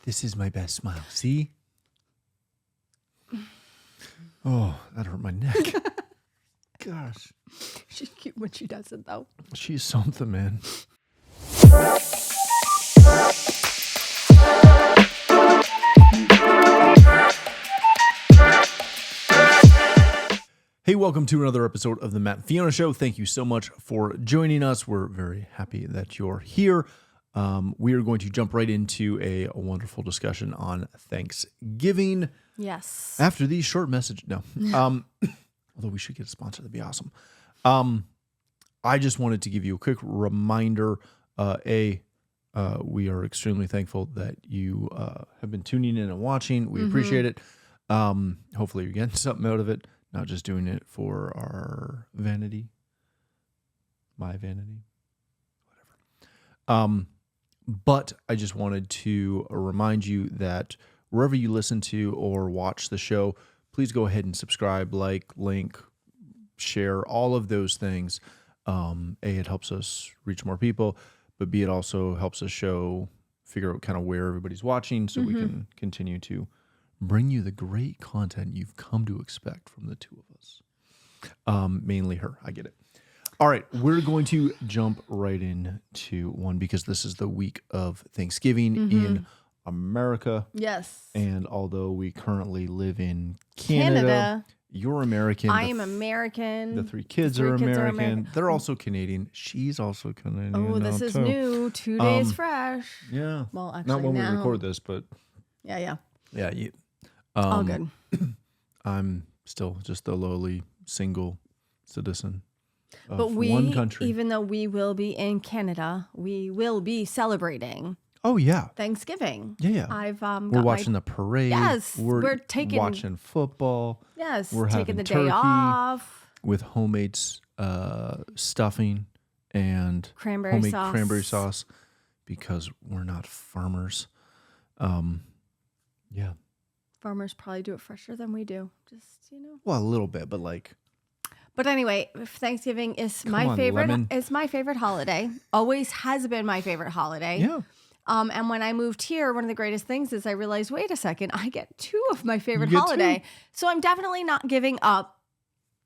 This is my best smile. See? Oh, that hurt my neck. Gosh. She's cute when she does it, though. She's something, man. Hey, welcome to another episode of the Matt Fiona Show. Thank you so much for joining us. We're very happy that you're here. We are going to jump right into a wonderful discussion on Thanksgiving. Yes. After these short messages. No. Although we should get a sponsor. That'd be awesome. I just wanted to give you a quick reminder. We are extremely thankful that you have been tuning in and watching. We appreciate it. Hopefully you're getting something out of it. Not just doing it for our vanity. My vanity. Whatever. But I just wanted to remind you that wherever you listen to or watch the show, please go ahead and subscribe, like, link, share, all of those things. It helps us reach more people, but B, it also helps us figure out kind of where everybody's watching so we can continue to bring you the great content you've come to expect from the two of us. Mainly her. I get it. All right. We're going to jump right into one because this is the week of Thanksgiving in America. Yes. And although we currently live in Canada. You're American. I am American. The three kids are American. They're also Canadian. She's also Canadian. Oh, this is too. New. 2 days fresh. Yeah. Well, actually, not when now. we record this, but Yeah. you. All good. I'm still just a lowly single citizen of But one country. even though we will be in Canada, we will be celebrating Oh yeah. Thanksgiving. Yeah. I've We're watching the parade. Yes, we're watching football. Yes, We're taking having the turkey day off. with homemade stuffing and Cranberry homemade sauce. cranberry sauce because we're not farmers. Yeah. Farmers probably do it fresher than we do. Just, Well, a little bit, but like. But anyway, Thanksgiving is Come my on, favorite. lemon. It's my favorite holiday. Always has been my favorite holiday. Yeah. And when I moved here, one of the greatest things is I realized, wait a second, I get two of my favorite You get holiday. two. So I'm definitely not giving up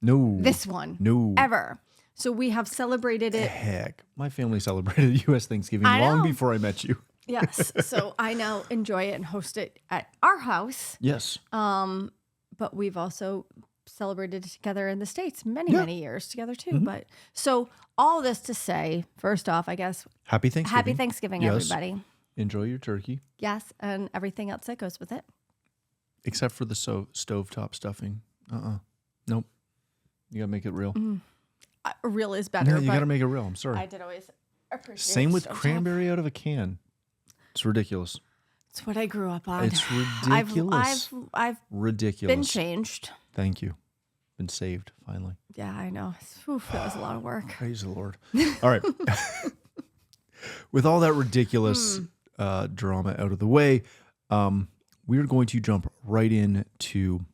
No. this one. No. Ever. So we have celebrated it. Heck, my family celebrated U.S. Thanksgiving I long know. before I met you. Yes. So I now enjoy it and host it at our house. Yes. But we've also celebrated it together in the States many years together too. Mm-hmm. But so all this to say, first off, I guess, Happy Thanksgiving. happy Thanksgiving, Yes. everybody. Enjoy your turkey, Yes. And everything else that goes with it. except for the stovetop stuffing. Nope. You gotta make it real. Real is better. No, you but gotta make it real. I'm sorry. I did always appreciate Same with stovetop. cranberry out of a can. It's ridiculous. It's what I grew up on. It's ridiculous. I've Ridiculous. been changed. Thank you. Been saved finally. Yeah, I know. Oof, that was a lot of work. Praise the Lord. All right. With all that ridiculous drama out of the way, we are going to jump right into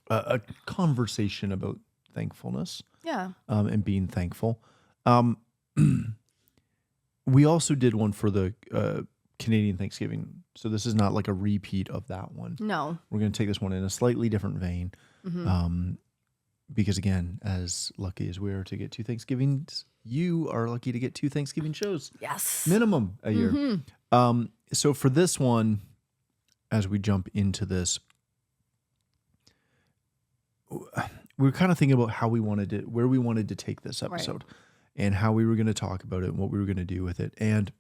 a conversation about thankfulness Yeah. and being thankful. We also did one for the Canadian Thanksgiving. So this is not like a repeat of that one. No. We're going to take this one in a slightly different vein. Because again, as lucky as we are to get two Thanksgivings, you are lucky to get two Thanksgiving shows. Yes. Minimum a year. So for this one, as we jump into this, we were kind of thinking about where we wanted to take this episode and how we were going to talk about it and what we were going to do with it. And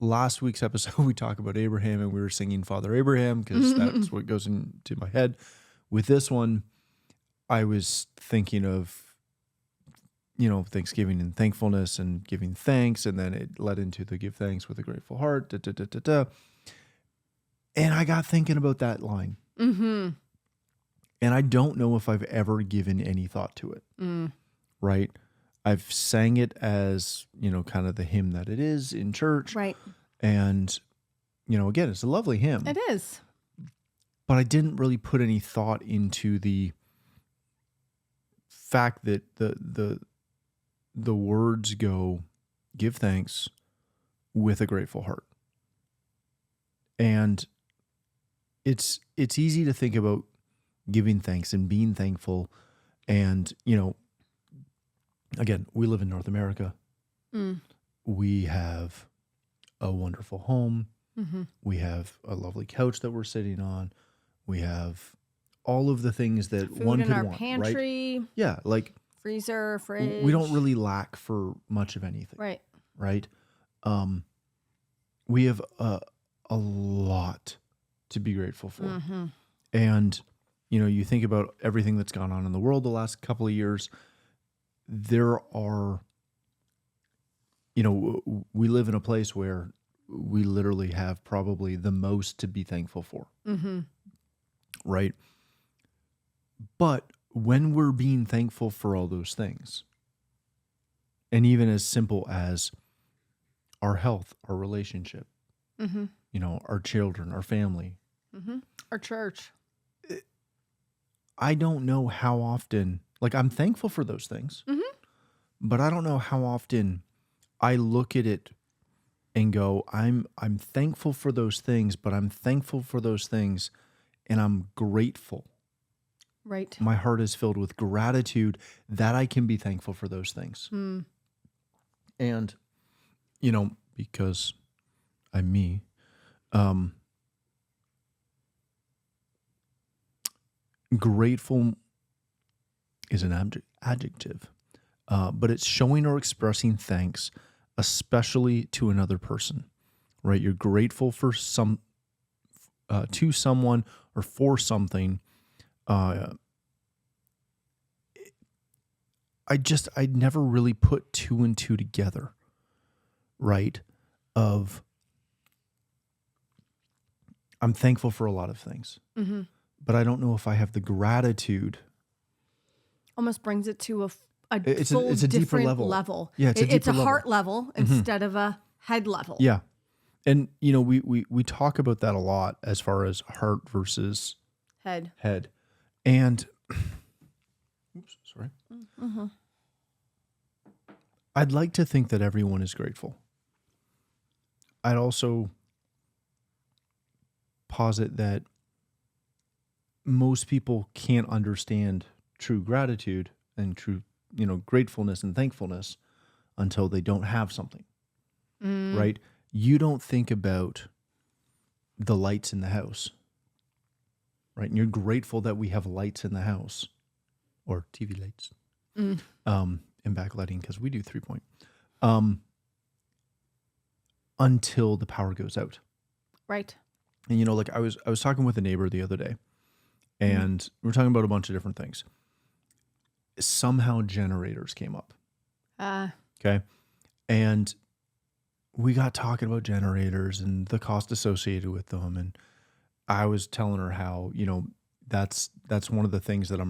last week's episode, we talked about Abraham and we were singing Father Abraham because that's what goes into my head. With this one, I was thinking of, Thanksgiving and thankfulness and giving thanks. And then it led into the give thanks with a grateful heart. And I got thinking about that line. Mm-hmm. And I don't know if I've ever given any thought to it. Right? I've sang it as, kind of the hymn that it is in church. Right. And, again, it's a lovely hymn. It is. But I didn't really put any thought into the fact that the words go, give thanks, with a grateful heart. And it's easy to think about giving thanks and being thankful. And, again, we live in North America. Mm. We have a wonderful home. Mm-hmm. We have a lovely couch that we're sitting on. We have all of the things that Food one in could our want, pantry, right? Yeah, like freezer, fridge. we don't really lack for much of anything, Right. right? We have a lot to be grateful for. Mm-hmm. And, you think about everything that's gone on in the world the last couple of years. There are, we live in a place where we literally have probably the most to be thankful for. Mm-hmm. Right? But when we're being thankful for all those things, and even as simple as our health, our relationship, Mm-hmm. Our children, our family, Mm-hmm. Our church. I don't know how often, like I'm thankful for those things, Mm-hmm. but I don't know how often I look at it and go, I'm thankful for those things, but I'm thankful for those things and I'm grateful. Right. My heart is filled with gratitude that I can be thankful for those things. Mm. And, because I'm me, grateful is an adjective, but it's showing or expressing thanks, especially to another person, right? You're grateful for to someone or for something. I never really put two and two together, right? I'm thankful for a lot of things, Mm-hmm. but I don't know if I have the gratitude. Almost brings it to It's full a deeper different level. Yeah, it's a It's deeper a level. heart level instead of a head level. Yeah. And, we talk about that a lot as far as heart versus Head. And, oops, sorry. Mm-hmm. I'd like to think that everyone is grateful. I'd also posit that most people can't understand true gratitude and true, gratefulness and thankfulness until they don't have something, right? You don't think about the lights in the house, right? And you're grateful that we have lights in the house or TV lights, and backlighting because we do 3-point, until the power goes out. Right. And, like I was talking with a neighbor the other day and we were talking about a bunch of different things. Somehow generators came up. Okay. And we got talking about generators and the cost associated with them. And I was telling her how, that's one of the things that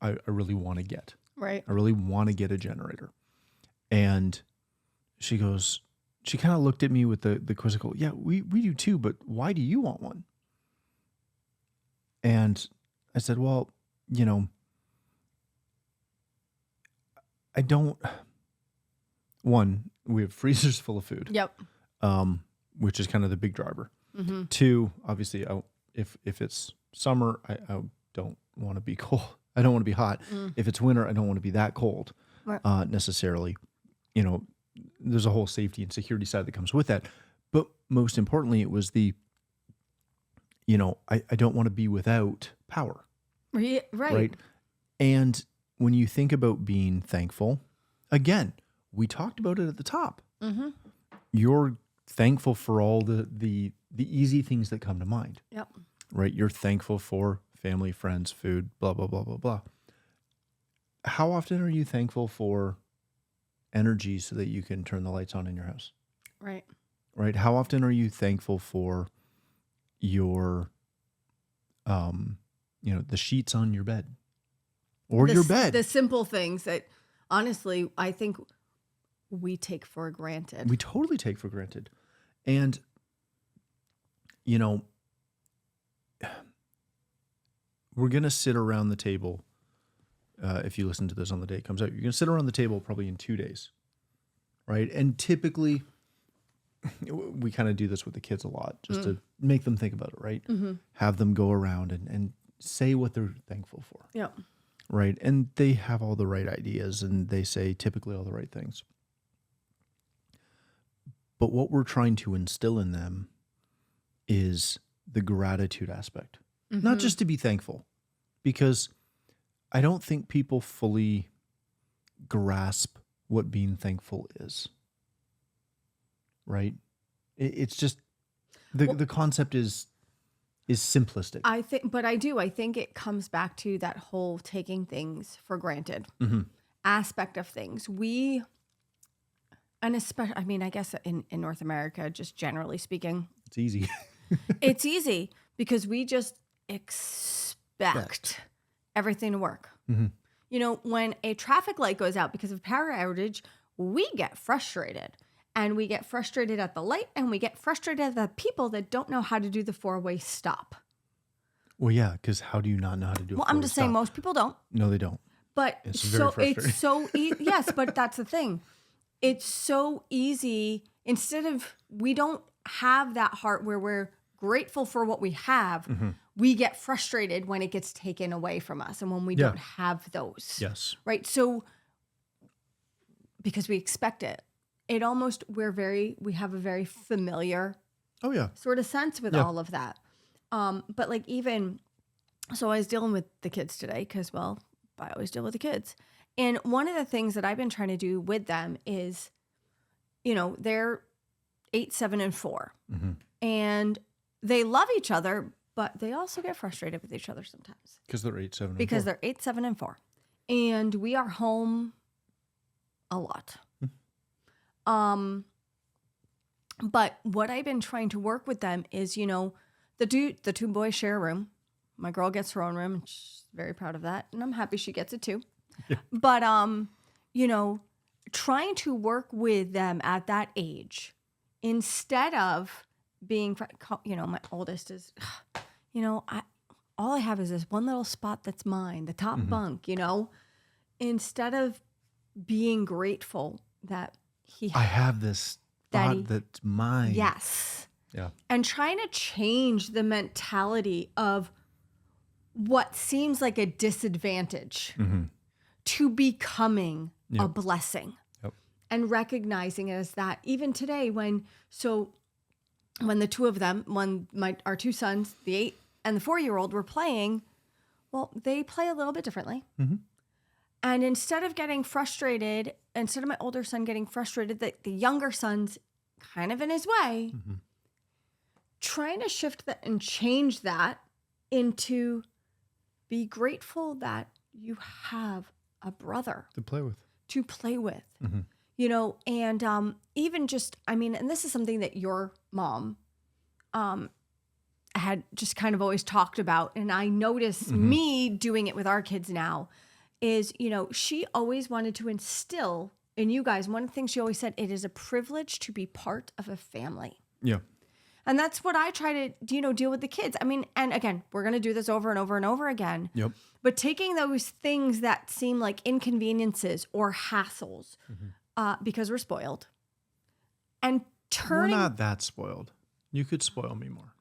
I really want to get. Right. I really want to get a generator. And she kind of looked at me with the quizzical, yeah, we do too, but why do you want one? And I said, well, I don't, one, we have freezers full of food. Yep. Which is kind of the big driver. Mm-hmm. Two, obviously, if it's summer, I don't want to be cold. I don't want to be hot. If it's winter, I don't want to be that cold, Right. necessarily. There's a whole safety and security side that comes with that. But most importantly, it was I don't want to be without power. Right. And when you think about being thankful, again, we talked about it at the top. Mm-hmm. You're thankful for all the easy things that come to mind. Yep. Right? You're thankful for family, friends, food, blah, blah, blah, blah, blah. How often are you thankful for energy so that you can turn the lights on in your house? Right. Right? How often are you thankful for your, the sheets on your bed or your bed? The simple things that honestly, I think we take for granted. We totally take for granted. And, we're going to sit around the table. If you listen to this on the day it comes out, you're going to sit around the table probably in 2 days. Right. And typically we kind of do this with the kids a lot, just to make them think about it, right? Have them go around and say what they're thankful for. Yeah. Right. And they have all the right ideas and they say typically all the right things. But what we're trying to instill in them is the gratitude aspect, not just to be thankful, because I don't think people fully grasp what being thankful is. Right. It's just the concept is simplistic. I think it comes back to that whole taking things for granted aspect of things. And especially, I mean, I guess in North America, just generally speaking, It's easy. it's easy because we just expect everything to work. You know, when a traffic light goes out because of power outage, we get frustrated. And we get frustrated at the light, and we get frustrated at the people that don't know how to do the 4-way stop. Well, yeah, because how do you not know how to do it? Well, I'm just saying most people don't. No, they don't. But It's very frustrating. Yes, but that's the thing. It's so easy. Instead of, we don't have that heart where we're grateful for what we have. We get frustrated when it gets taken away from us and when we don't have those. Yes. Right. So, because we expect it. It almost, we have a very familiar sort of sense with all of that. But like so I was dealing with the kids today because, well, I always deal with the kids. And one of the things that I've been trying to do with them is, you know, they're 8, 7, and 4. And they love each other, but they also get frustrated with each other sometimes. Because they're 8, 7, and 4. Because they're 8, 7, and 4. And we are home a lot. But what I've been trying to work with them is, you know, the two boys share a room. My girl gets her own room, and she's very proud of that, and I'm happy she gets it too. But you know, trying to work with them at that age instead of being, you know, my oldest is, you know, all I have is this one little spot that's mine, the top bunk, you know, instead of being grateful that I have this thought that's mine. Yes. Yeah. And trying to change the mentality of what seems like a disadvantage to becoming a blessing. Yep. And recognizing it as that. Even today, when the two of them, our two sons, the 8 and the 4-year-old, were playing, well, they play a little bit differently. And instead of getting frustrated, instead of my older son getting frustrated that the younger son's kind of in his way, trying to shift that and change that into be grateful that you have a brother to play with. You know, and even just, I mean, and this is something that your mom had just kind of always talked about, and I notice me doing it with our kids now, is, you know, she always wanted to instill in you guys, one of the things she always said, it is a privilege to be part of a family. Yeah. And that's what I try to, you know, deal with the kids. I mean, and again, we're going to do this over and over and over again. Yep. But taking those things that seem like inconveniences or hassles because we're spoiled and turning. We're not that spoiled. You could spoil me more.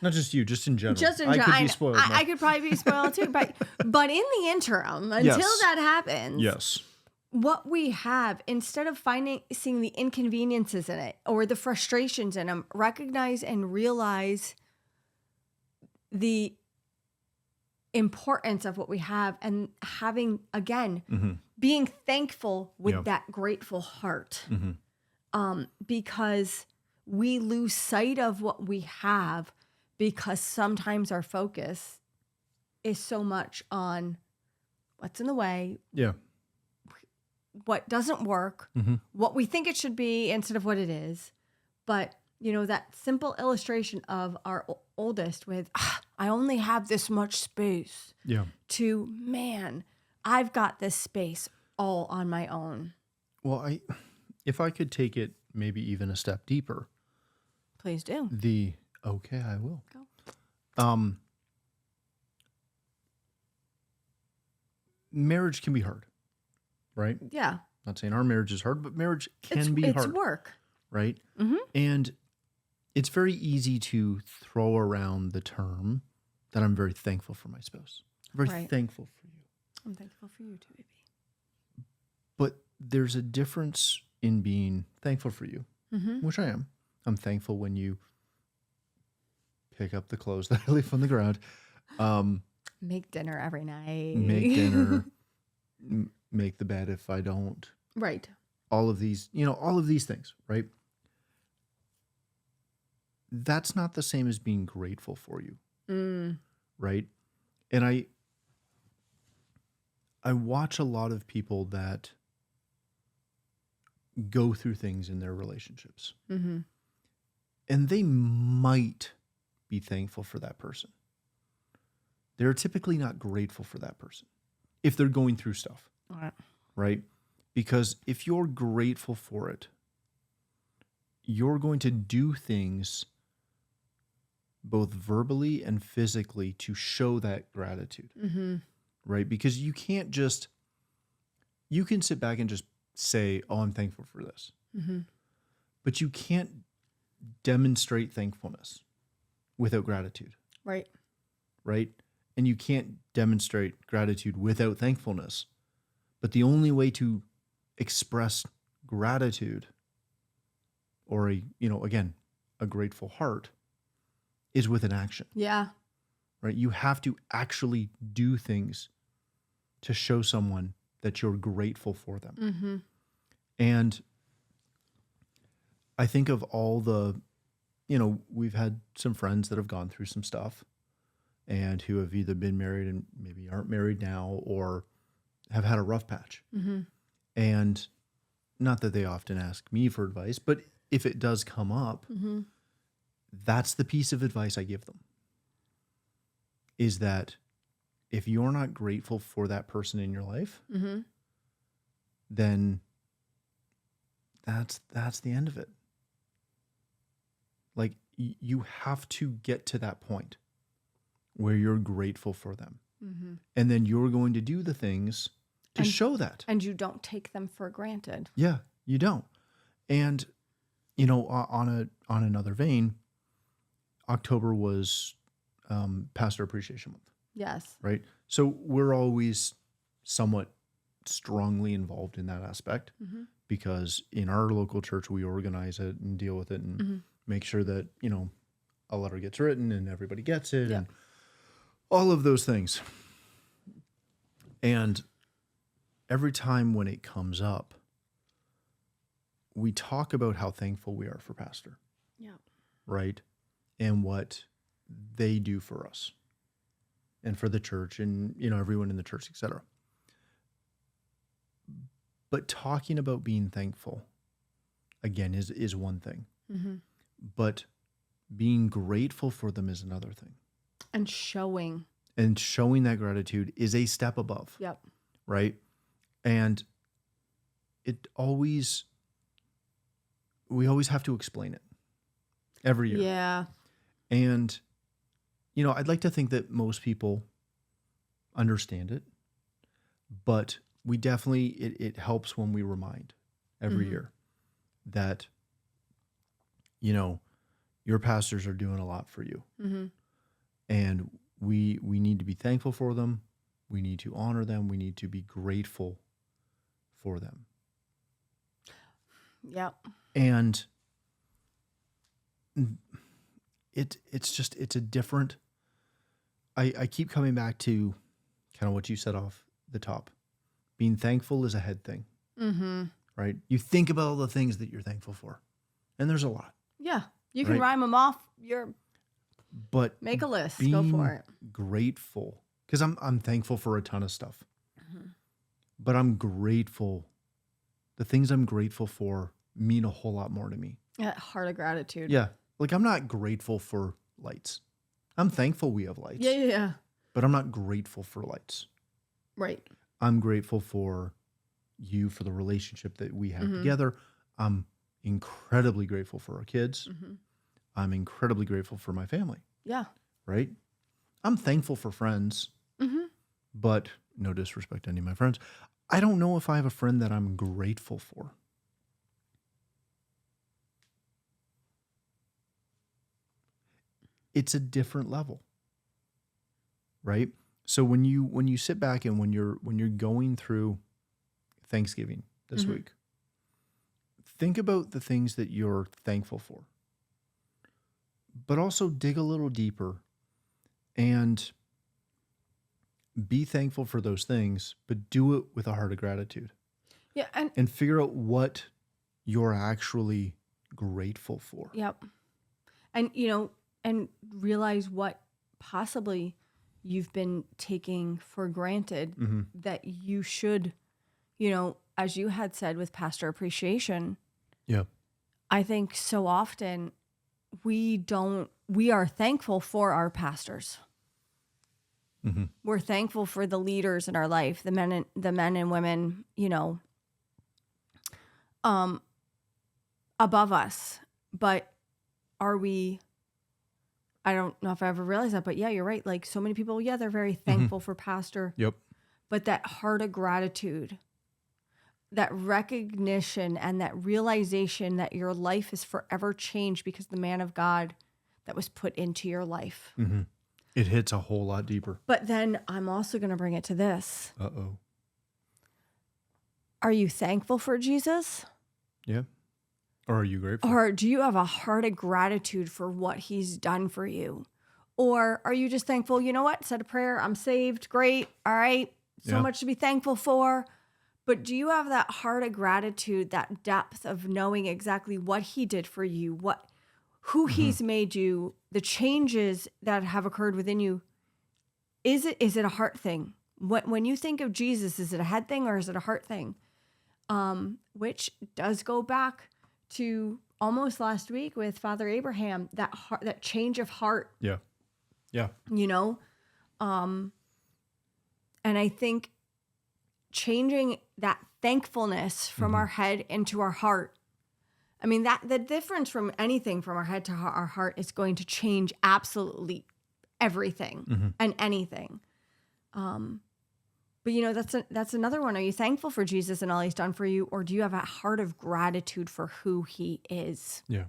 Not just you, just in general. I could be spoiled. I could probably be spoiled too. But in the interim, until that happens. Yes. What we have, instead of seeing the inconveniences in it or the frustrations in them, recognize and realize the importance of what we have and having, again, being thankful with that grateful heart. Because we lose sight of what we have because sometimes our focus is so much on what's in the way. Yeah. What doesn't work, what we think it should be instead of what it is. But, you know, that simple illustration of our oldest with, I only have this much space. Yeah. To, man, I've got this space all on my own. Well, if I could take it maybe even a step deeper. Please do. Okay, I will. Go. Marriage can be hard. Right? Yeah. Not saying our marriage is hard, but marriage can be hard. It's work. right? Mm-hmm. And it's very easy to throw around the term that I'm very thankful for my spouse. I'm very Right. thankful for you. I'm thankful for you too, baby. But there's a difference in being thankful for you, Mm-hmm. which I am. I'm thankful when you pick up the clothes that I leave on the ground, Make dinner every night. make dinner, make the bed if I don't. Right. All of these, all of these things, right? That's not the same as being grateful for you, right? And I watch a lot of people that go through things in their relationships, Mm-hmm. and they might be thankful for that person. They're typically not grateful for that person if they're going through stuff, All right. right? Because if you're grateful for it, you're going to do things both verbally and physically to show that gratitude, Mm-hmm. right? Because you can sit back and just say, oh, I'm thankful for this. Mm-hmm. But you can't demonstrate thankfulness without gratitude, Right. right? And you can't demonstrate gratitude without thankfulness. But the only way to express gratitude or a grateful heart is with an action, Yeah. right? You have to actually do things to show someone that you're grateful for them. Mm-hmm. And I think of all the, we've had some friends that have gone through some stuff and who have either been married and maybe aren't married now or have had a rough patch. Mm-hmm. And not that they often ask me for advice, but if it does come up, Mm-hmm. that's the piece of advice I give them, is that if you're not grateful for that person in your life, Mm-hmm. then that's the end of it. Like you have to get to that point where you're grateful for them. Mm-hmm. And then you're going to do the things to show that. And you don't take them for granted. Yeah, you don't. And, on another vein, October was Pastor Appreciation Month, Yes. right? So we're always somewhat strongly involved in that aspect Mm-hmm. because in our local church, we organize it and deal with it and Mm-hmm. make sure that, a letter gets written and everybody gets it Yeah. and all of those things. And every time when it comes up, we talk about how thankful we are for Pastor, Yeah. right? And what they do for us and for the church and, everyone in the church, etc. But talking about being thankful, again, is one thing. Mm-hmm. But being grateful for them is another thing. And showing. And showing that gratitude is a step above, Yep. right? And we always have to explain it every year. Yeah. And, I'd like to think that most people understand it, but we definitely, it helps when we remind every year that, your pastors are doing a lot for you. Mm-hmm. And we need to be thankful for them. We need to honor them. We need to be grateful for them. Yep. And it's a different, I keep coming back to kind of what you said off the top. Being thankful is a head thing, Mm-hmm. right? You think about all the things that you're thankful for, and there's a lot. Yeah. You can Right. rhyme them off. But Make a list. being Go for it. grateful, because I'm thankful for a ton of stuff, Mm-hmm. but I'm grateful. The things I'm grateful for mean a whole lot more to me. That heart of gratitude. Yeah. Like I'm not grateful for lights. I'm thankful we have lights, Yeah. but I'm not grateful for lights. Right. I'm grateful for you, for the relationship that we have Mhm. together. I'm incredibly grateful for our kids. Mm-hmm. I'm incredibly grateful for my family, Yeah. right? I'm thankful for friends, Mm-hmm. but no disrespect to any of my friends. I don't know if I have a friend that I'm grateful for. it's a different level, right? So when you sit back and when you're going through Thanksgiving this Mm-hmm. week, think about the things that you're thankful for, but also dig a little deeper and be thankful for those things, but do it with a heart of gratitude Yeah, and figure out what you're actually grateful for. yep. And and realize what possibly you've been taking for granted Mm-hmm. that you should, as you had said with pastor appreciation, Yeah. I think so often we are thankful for our pastors. Mm-hmm. We're thankful for the leaders in our life, the men and women, above us. But are we, I don't know if I ever realized that, but yeah, you're right. Like so many people, yeah, they're very thankful for pastor, Yep. but that heart of gratitude, that recognition and that realization that your life is forever changed because the man of God that was put into your life. Mm-hmm. It hits a whole lot deeper. But then I'm also going to bring it to this. Uh-oh. Are you thankful for Jesus? Yeah. Or are you grateful? Or do you have a heart of gratitude for what he's done for you? Or are you just thankful, you know what? Said a prayer, I'm saved, great, all right, so much to be thankful for. But do you have that heart of gratitude, that depth of knowing exactly what he did for you, who he's made you, the changes that have occurred within you? Is it a heart thing? When you think of Jesus, is it a head thing or is it a heart thing? Which does go back to almost last week with Father Abraham, that change of heart. Yeah. Yeah. And I think changing that thankfulness from our head into our heart. I mean, that the difference from anything from our head to our heart is going to change absolutely everything and anything. But that's another one. Are you thankful for Jesus and all he's done for you? Or do you have a heart of gratitude for who he is? Yeah.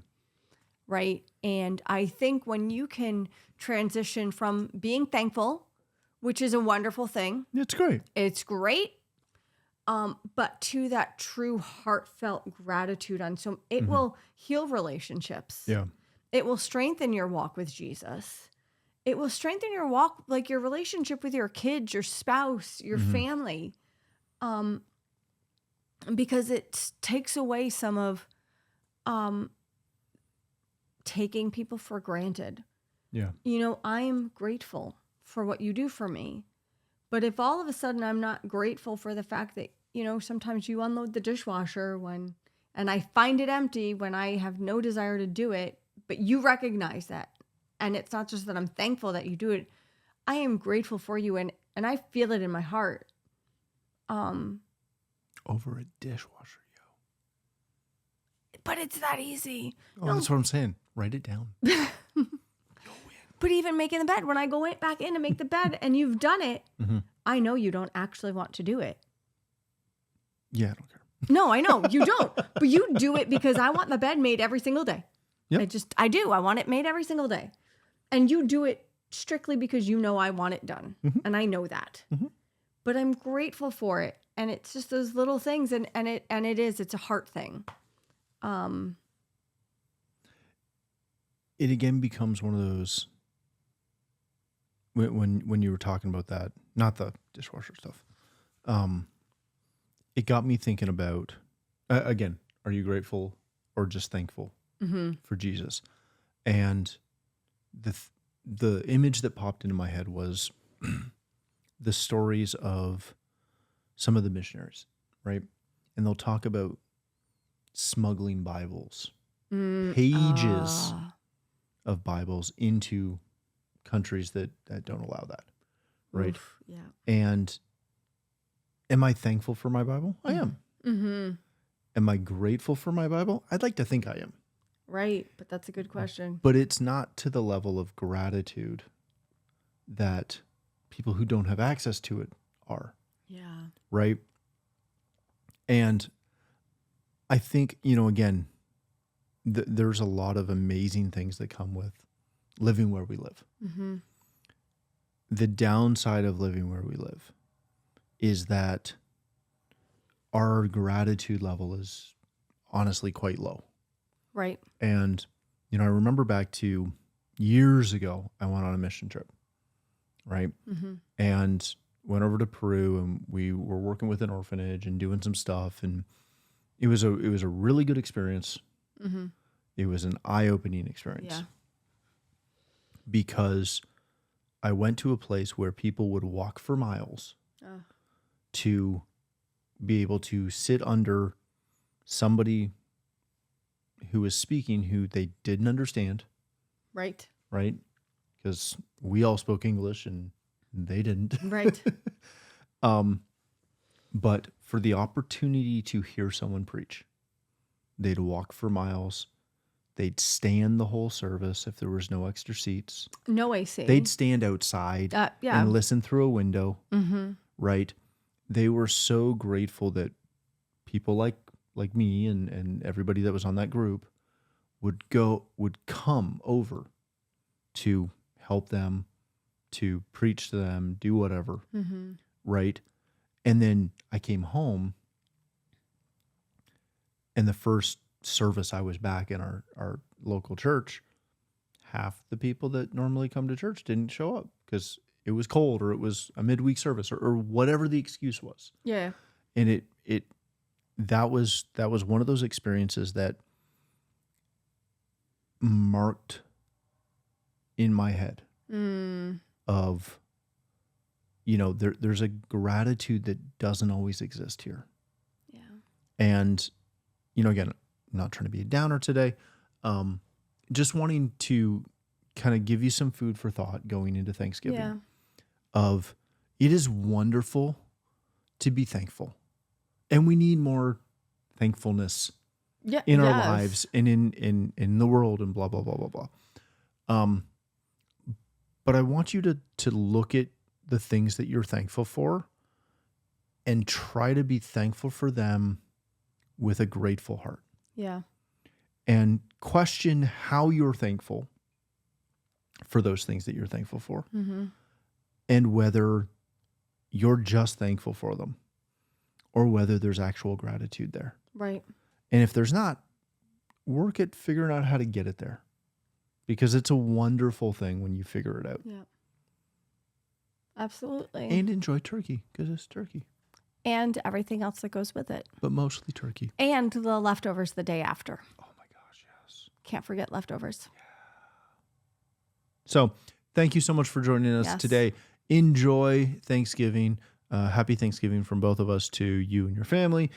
Right. And I think when you can transition from being thankful, which is a wonderful thing. It's great. It's great. But to that true heartfelt gratitude it will heal relationships. Yeah. It will strengthen your walk with Jesus. It will strengthen your walk, like your relationship with your kids, your spouse, your family. Because it takes away some of taking people for granted. Yeah. I'm grateful for what you do for me. But if all of a sudden I'm not grateful for the fact that, sometimes you unload the dishwasher and I find it empty when I have no desire to do it, but you recognize that. And it's not just that I'm thankful that you do it. I am grateful for you and I feel it in my heart. Over a dishwasher, But it's that easy. Oh, that's what I'm saying. Write it down. But even making the bed, when I go back in to make the bed and you've done it, I know you don't actually want to do it. Yeah, I don't care. No, I know you don't, but you do it because I want the bed made every single day. Yep. I do. I want it made every single day. And you do it strictly because I want it done. And I know that. But I'm grateful for it. And it's just those little things. And it's a heart thing. It again becomes one of those when you were talking about that, not the dishwasher stuff. It got me thinking about, again, are you grateful or just thankful for Jesus? And the image that popped into my head was the stories of some of the missionaries, right? And they'll talk about smuggling Bibles, pages of Bibles into countries that don't allow that, right? Oof, yeah. And am I thankful for my Bible? I am. Am I grateful for my Bible? I'd like to think I am. Right, but that's a good question. But it's not to the level of gratitude that people who don't have access to it are. Yeah. Right? And I think, again, there's a lot of amazing things that come with living where we live. Mm-hmm. The downside of living where we live is that our gratitude level is honestly quite low. Right. And, I remember back to years ago, I went on a mission trip, right? Mm-hmm. And went over to Peru, and we were working with an orphanage and doing some stuff. And it was a really good experience. Mm-hmm. It was an eye-opening experience. Yeah. Because I went to a place where people would walk for miles to be able to sit under somebody who was speaking who they didn't understand. Right. Right? Because we all spoke English and they didn't. Right. But for the opportunity to hear someone preach, they'd walk for miles. They'd stand the whole service if there was no extra seats. No AC. They'd stand outside and listen through a window, right? They were so grateful that people like me and everybody that was on that group would come over to help them, to preach to them, do whatever, right? And then I came home, and the first service I was back in our local church, half the people that normally come to church didn't show up because it was cold or it was a midweek service or whatever the excuse was. Yeah. And that was one of those experiences that marked in my head of, there's a gratitude that doesn't always exist here. Yeah. And, again, I'm not trying to be a downer today. Just wanting to kind of give you some food for thought going into Thanksgiving. Yeah. Of it is wonderful to be thankful, and we need more thankfulness in our lives and in the world and blah blah blah blah blah. But I want you to look at the things that you're thankful for and try to be thankful for them with a grateful heart. Yeah. And question how you're thankful for those things that you're thankful for. Mm-hmm. And whether you're just thankful for them or whether there's actual gratitude there. Right. And if there's not, work at figuring out how to get it there, because it's a wonderful thing when you figure it out. Yeah. Absolutely. And enjoy turkey, because it's turkey. And everything else that goes with it. But mostly turkey. And the leftovers the day after. Oh my gosh, yes. Can't forget leftovers. Yeah. So thank you so much for joining us today. Enjoy Thanksgiving. Happy Thanksgiving from both of us to you and your family,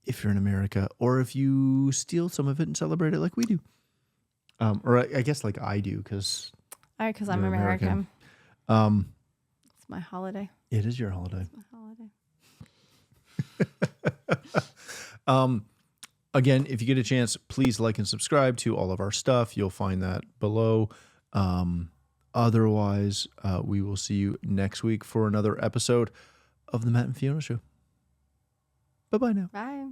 if you're in America, or if you steal some of it and celebrate it like we do. Or I guess like I do, because I'm American. It's my holiday. It is your holiday. It's my holiday. Again, if you get a chance, please like and subscribe to all of our stuff. You'll find that below. Otherwise, we will see you next week for another episode of the Matt and Fiona Show. Bye-bye now. Bye.